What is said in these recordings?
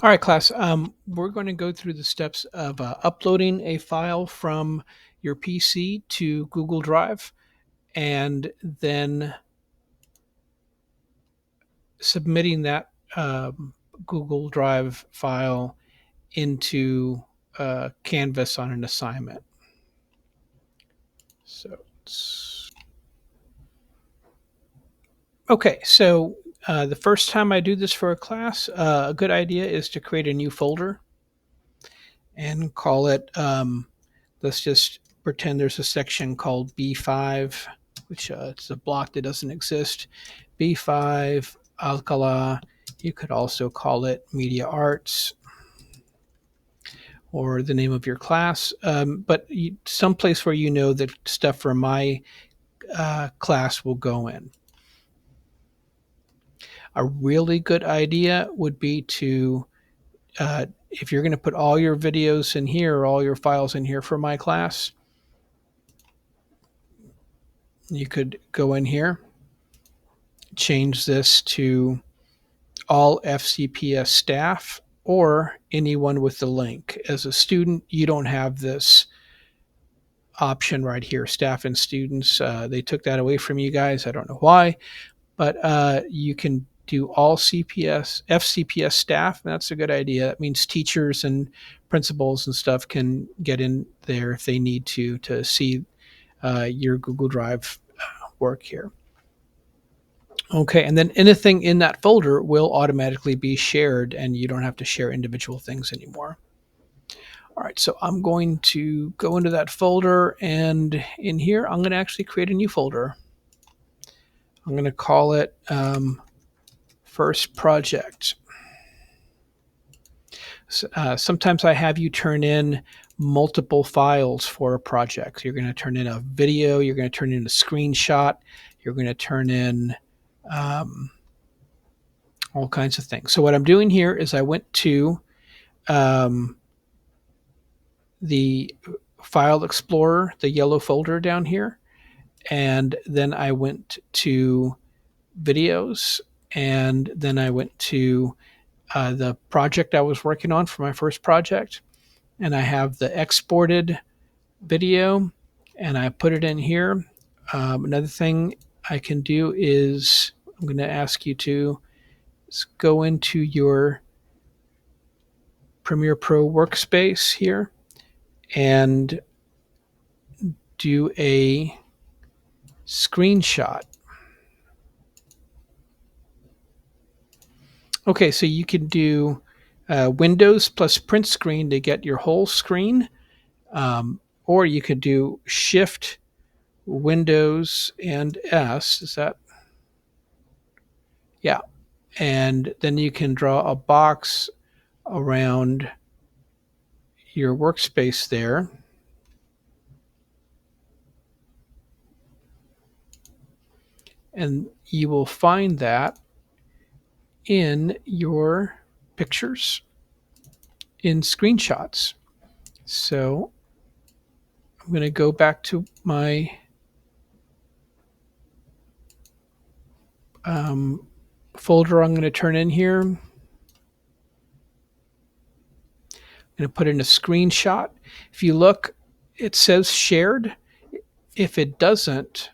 All right, class. We're going to go through the steps of uploading a file from your PC to Google Drive and then submitting that Google Drive file into Canvas on an assignment. So, okay. So the first time I do this for a class, a good idea is to create a new folder and call it, let's just pretend there's a section called B5, which it's a block that doesn't exist. B5, Alcala. You could also call it Media Arts or the name of your class, but someplace where you know that stuff for my class will go in. A really good idea would be to if you're going to put all your videos in here, or all your files in here for my class, you could go in here, change this to all FCPS staff or anyone with the link. As a student, you don't have this option right here, staff and students. They took that away from you guys. I don't know why, but you can do all FCPS staff. And that's a good idea. That means teachers and principals and stuff can get in there if they need to see your Google Drive work here. Okay, and then anything in that folder will automatically be shared and you don't have to share individual things anymore. All right, so I'm going to go into that folder, and in here I'm going to actually create a new folder. I'm going to call it First Project. Sometimes I have you turn in multiple files for a project. You're going to turn in a video, you're going to turn in a screenshot, you're going to turn in all kinds of things. So what I'm doing here is I went to the File Explorer, the yellow folder down here, and then I went to Videos, and then I went to the project I was working on for my first project, and I have the exported video, and I put it in here. Another thing I can do is I'm going to ask you to go into your Premiere Pro workspace here and do a screenshot. Okay, so you can do Windows plus print screen to get your whole screen, or you could do Shift, Windows, and S. Is that? Yeah. And then you can draw a box around your workspace there. And you will find that in your pictures in screenshots. So I'm going to go back to my folder I'm going to turn in here. I'm going to put in a screenshot. If you look, it says shared. If it doesn't,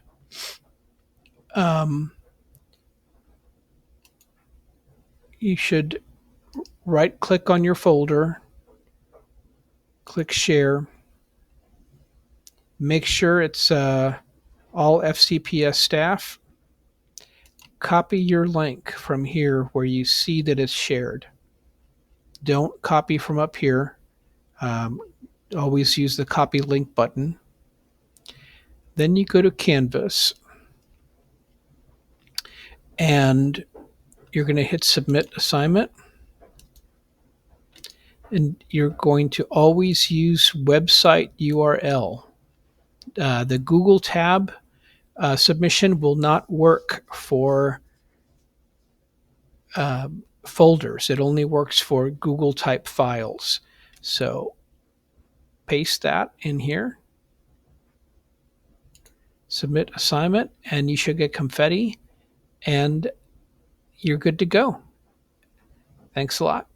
you should right click on your folder, click share, make sure it's all FCPS staff, copy your link from here where you see that it's shared. Don't copy from up here. Always use the copy link button. Then you go to Canvas and you're going to hit submit assignment. And you're going to always use website URL. The Google tab submission will not work for folders. It only works for Google type files. So paste that in here, submit assignment, and you should get confetti, and you're good to go. Thanks a lot.